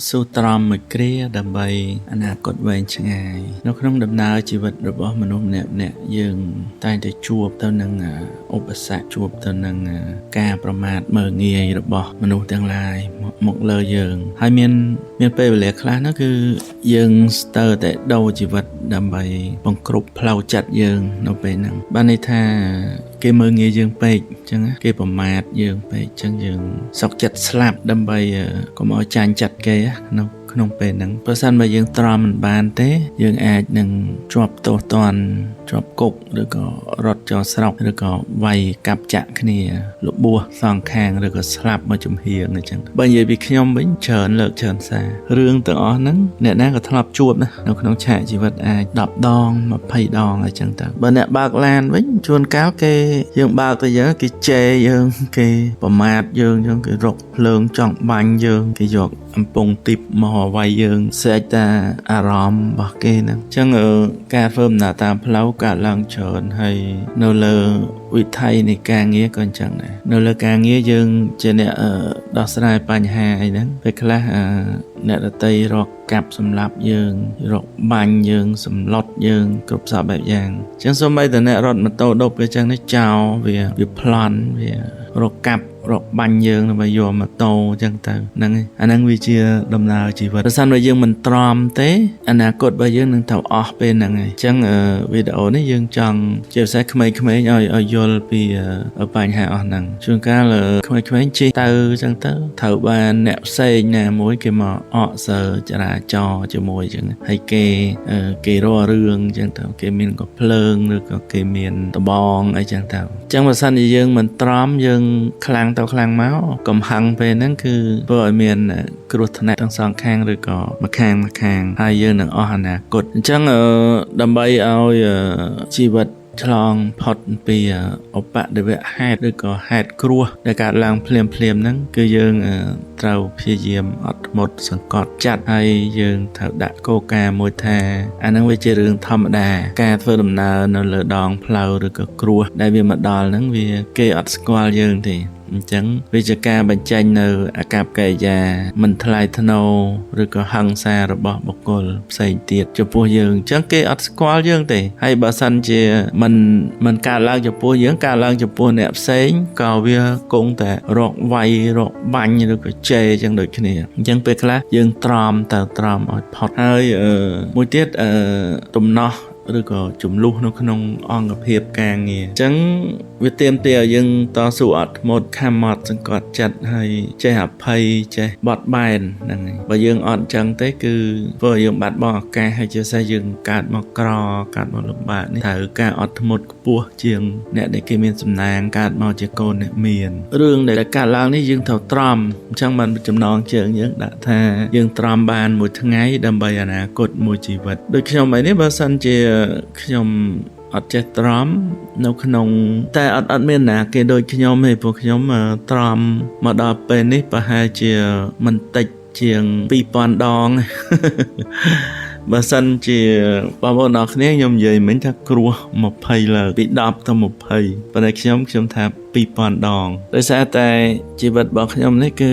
ស៊ូទ្រាំមួយគ្រាដើម្បីអនាគតវែងឆ្ងាយនៅក្នុងដំណើរជីវិតរបស់មនុស្សម្នាក់ៗយើងតែងតែជួបទៅនឹងឧបសគ្គជួបទៅនឹងការប្រមាថមើលងាយរបស់មនុស្សទាំងឡាយមកលើយើងហើយមានពេលវេលាខ្លះនោះគឺយើងស្ទើរតែដូរជីវិតដើម្បីបង្គ្រប់ផ្លូវចិត្តយើងនៅពេលហ្នឹងបានន័យថាគេមើលងាយយើងពេកអញ្ចឹងគេប្រមាថយើងពេកអញ្ចឹងយើងសុកចិត្តស្លាប់ដើម្បីកុំឲ្យចាញ់ចិត្តគេក្នុងពេលហ្នឹងបើសិនបើយើងទ្រាំមិនបានទេយើងអាចនឹងជាប់ទោសទណ្ឌជាប់គុកឬក៏រត់ចោលស្រុកឬក៏វាយកាប់ចាក់គ្នាលបួសសងខាងឬក៏ស្លាប់មកជំហៀងអញ្ចឹងបើនិយាយពីខ្ញុំវិញច្រើនលើកច្រើនសាររឿងទាំងអស់ហ្នឹងអ្នកណាក៏ធ្លាប់ជួបណានៅក្នុងឆាកជីវិតអាច10ដង20ដងអញ្ចឹងទៅបើអ្នកបើកឡានវិញជួនកាលគេយើងបើកទៅយើងគេជេរយើងគេប្រមាថយើងអញ្ចឹងគេរកភ្លើងចង់បាញ់យើងគេយកអំពងទីបមកវាយយើងស្រែកតាអារម្មណ៍របស់គេហ្នឹងអញ្ចឹងការធ្វើដំណើរតាមផ្លូវកើតឡើងច្រើនហើយនៅលើវិថីនៃការងារក៏អញ្ចឹងដែរនៅលើការងារយើងជាអ្នកដោះស្រាយបញ្ហាអីហ្នឹងពេលខ្លះអ្នកដតីរកកាប់សម្លាប់យើងរកបាញ់យើងសម្លុតយើងគ្រប់សពបែបយ៉ាងអញ្ចឹងសូម្បីតែអ្នករត់ម៉ូតូដប់ពេលអញ្ចឹងនេះចោលវាប្លន់វារកកាប់រកបាញ់យើងដើម្បីយកម៉ូតូអញ្ចឹងទៅហ្នឹងអាហ្នឹងវាជាដំណើរជីវិតបើសិនបើយើងមិនទ្រាំទេអនាគតរបស់យើងនឹងទៅអស់ពេលហ្នឹងហើយអញ្ចឹងវីដេអូនេះយើងចង់ជាពិសេសក្មេងៗឲ្យយល់ពីបញ្ហាអស់ហ្នឹងជួនកាលក្មេងៗជិះទៅអញ្ចឹងទៅត្រូវបានអ្នកផ្សេងណាមួយគេមកអកសើចរាចរណ៍ជាមួយអញ្ចឹងហើយគេរករឿងអញ្ចឹងទៅគេមានកំភ្លើងឬក៏គេមានដបងអីចឹងទៅអញ្ចឹងបើសិនជាយើងមិនទ្រាំយើងខ្លាំងទៅខ្លាំងមកកំហឹងពេលហ្នឹងគឺធ្វើឲ្យមានគ្រោះថ្នាក់ទាំងសងខាងឬក៏ម្ខាងហើយយើងនឹងអស់អនាគតអញ្ចឹងដើម្បីឲ្យជីវិតឆ្លងផុតពីឧបទ្ទវហេតុឬក៏ហេតុគ្រោះដែលកើតឡើងភ្លាមហ្នឹងគឺយើងត្រូវព្យាយាមអត់ធ្មត់សង្កត់ចិត្តហើយយើងត្រូវដាក់គោលការណ៍មួយថាអាហ្នឹងវាជារឿងធម្មតាការធ្វើដំណើរនៅលើដងផ្លូវឬក៏គ្រោះដែលវាមកដល់ហ្នឹងវាគេអត់ស្គាល់យើងទេអញ្ចឹងវាជាការបញ្ចេញនៅអាកប្បកិរិយាមិនថ្លៃថ្នូរឬក៏ហិង្សារបស់បុគ្គលផ្សេងទៀតចំពោះយើងអញ្ចឹងគេអត់ស្គាល់យើងទេហើយបើសិនជាមិនកើតឡើងចំពោះយើងកើតឡើងចំពោះអ្នកផ្សេងក៏វាគង់តែរកវាយរកបាញ់ឬក៏ជេរអញ្ចឹងដូចគ្នាអញ្ចឹងពេលខ្លះយើងទ្រាំឲ្យផុតហើយមួយទៀតទំនោរឬក៏ចំនួននៅក្នុងអង្គភាពការងារអញ្ចឹងវាទាមទារឲ្យយើងតស៊ូអត់ធ្មត់ខំអត់សង្កត់ចិត្តហើយចេះអភ័យចេះបត់បែនហ្នឹងហើយបើយើងអត់អញ្ចឹងទេគឺធ្វើឲ្យយើងបាត់បង់ឱកាសហើយជាពិសេសយើងកើតមកក្រកើតមកលំបាកនេះត្រូវការអត់ធ្មត់ខ្ពស់ជាងអ្នកដែលគេមានសំណាងកើតមកជាកូនអ្នកមានរឿងដែលកើតឡើងនេះយើងត្រូវទ្រាំអញ្ចឹងបានចំណងជើងយើងដាក់ថាយើងទ្រាំបានមួយថ្ងៃដើម្បីអនាគតមួយជីវិតដូចខ្ញុំឯនេះបើសិនជាខ្ញុំអត់ចេះទ្រាំនៅក្នុងតែអត់មានណាគេដូចខ្ញុំទេព្រោះខ្ញុំទ្រាំមកដល់ពេលនេះប្រហែលជាមិនតិចជាង2000ដងបើសិនជាបងប្អូនអរគ្នាខ្ញុំនិយាយមិញថាគ្រោះ20លើពី10ទៅ20ប៉ុន្តែខ្ញុំថា2000ដងដោយសារតែជីវិតរបស់ខ្ញុំនេះគឺ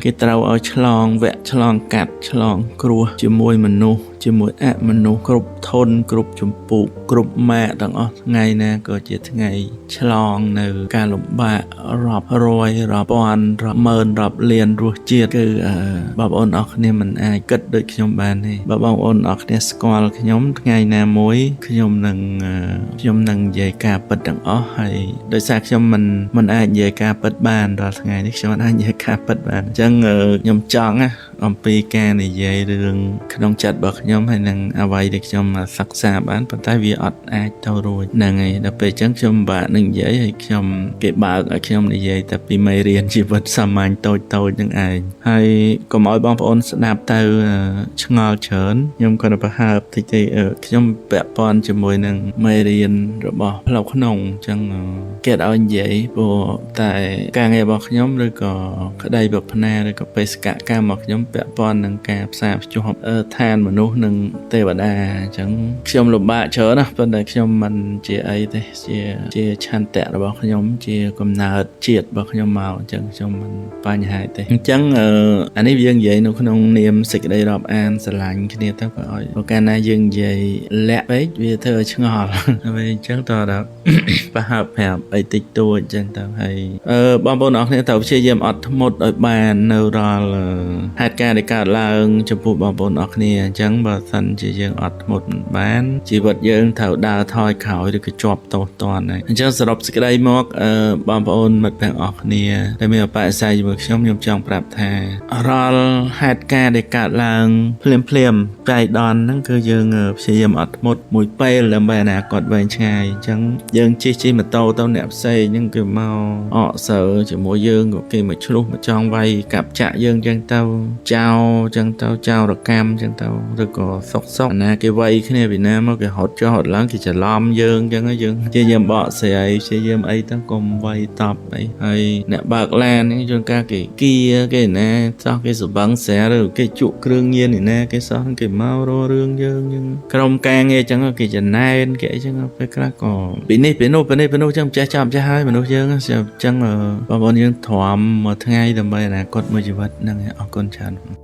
គេត្រូវឲ្យឆ្លងវគ្គឆ្លងកាត់ឆ្លងគ្រោះជាមួយមនុស្សជាមួយអមនុស្សគ្រប់ធនគ្រប់ចម្ពោះគ្រប់ម៉ាកទាំងអស់ថ្ងៃណាក៏ជាថ្ងៃឆ្លងនៅការលំបាករាប់រយរាប់ពាន់រាប់ម៉ឺនរាប់លានរសជាតិគឺបងប្អូនអរគ្នាមិនអាចគិតដូចខ្ញុំបានទេបើបងប្អូនអរគ្នាស្គាល់ខ្ញុំថ្ងៃណាមួយខ្ញុំនឹងនិយាយការពិតទាំងអស់ហើយដោយសារខ្ញុំមិនអាចនិយាយការពិតបានដល់ថ្ងៃនេះខ្ញុំអាចនិយាយការពិតបានអញ្ចឹងខ្ញុំចង់អំពីការនិយាយរឿងក្នុងចិត្តរបស់ខ្ញុំហើយនឹងអ្វីដែលខ្ញុំសិក្សាបានប៉ុន្តែវាអត់អាចទៅរួចហ្នឹងហើយដល់ពេលអញ្ចឹងខ្ញុំបាក់នឹងនិយាយហើយគេបើកឲ្យខ្ញុំនិយាយតែពីមេរៀនជីវិតសាមញ្ញតូចនឹងឯងហើយកុំឲ្យបងប្អូនស្ដាប់ទៅឆ្ងល់ច្រើនខ្ញុំក៏ប្រហើបតិចទេខ្ញុំពាក់ព័ន្ធជាមួយនឹងមេរៀនរបស់ផ្លូវក្នុងអញ្ចឹងគេឲ្យនិយាយព្រោះតែការងាររបស់ខ្ញុំឬក៏ក្តីប្រាថ្នាឬក៏បេសកកម្មរបស់ខ្ញុំ ពាក់ព័ន្ធនឹងការផ្សារភ្ជាប់ឋានមនុស្សនិងទេវតាអញ្ចឹងខ្ញុំលំបាកច្រើនណាប៉ុន្តែខ្ញុំមិនជាអីទេជាឆន្ទៈរបស់ខ្ញុំជាកំណើតជាតិរបស់ខ្ញុំមកអញ្ចឹងខ្ញុំមិនបញ្ហាទេអញ្ចឹងអានេះយើងនិយាយនៅក្នុងនាមសេចក្តីរាប់អានស្រឡាញ់គ្នាទៅក៏ឲ្យបើកាលណាយើងនិយាយលាក់ពេកវាធ្វើឲ្យឆ្ងល់ហើយអញ្ចឹងតើដល់ប្រហើបប្រាប់អីតិចតួចអញ្ចឹងទៅហើយបងប្អូនអរគ្នាតើព្យាយាមអត់ធ្មត់ឲ្យបាននៅរាល់ហេតុការណ៍ដែលកើតឡើងចំពោះបងប្អូនអរគ្នាអញ្ចឹងបើសិនជាយើងអត់ធ្មត់មិនបានជីវិតយើងត្រូវដើរថយក្រោយឬក៏ជាប់តោសតន់ហើយអញ្ចឹងសរុបសេចក្តីមកបងប្អូនមិត្តភក្តិអរគ្នាដែលមានបរិស័យជាមួយខ្ញុំចង់ប្រាប់ថារាល់ហេតុការណ៍ដែលកើតឡើងភ្លាមចៃដន្យហ្នឹងគឺយើងព្យាយាមអត់ធ្មត់មួយពេលដើម្បីអនាគតវែងឆ្ងាយអញ្ចឹងយើងជិះម៉ូតូទៅអ្នកផ្សេងហ្នឹងគឺមកអកសើជាមួយយើងក៏គេមកឆ្លុះមកចង់វាយកាប់ចាក់យើងអញ្ចឹងទៅចោលអញ្ចឹងទៅចោលរកម្មអញ្ចឹងទៅឬក៏សុកណាគេវាយគ្នាពីណាមកគេហត់ចោលហត់ឡើងគេច្រឡំយើងអញ្ចឹងយើងព្យាយាមបកស្រាយព្យាយាមអីទៅកុំវាយតប់អីហើយអ្នកបើកឡានហ្នឹងជួនកាលគេគៀគេណាសោះគេសបឹងស្រាឬគេជក់គ្រឿងញៀននេះណាគេសោះគេមករករឿងយើងក្រុមការងារអញ្ចឹងគេចំណែនគេអីចឹងពេលខ្លះក៏ពីនេះពីនោះចឹងចេះចាំចេះហើយមនុស្សយើងអញ្ចឹងបងប្អូនយើងទ្រាំមួយថ្ងៃដើម្បីអនាគតមួយជីវិតហ្នឹងអរគុណច្រើន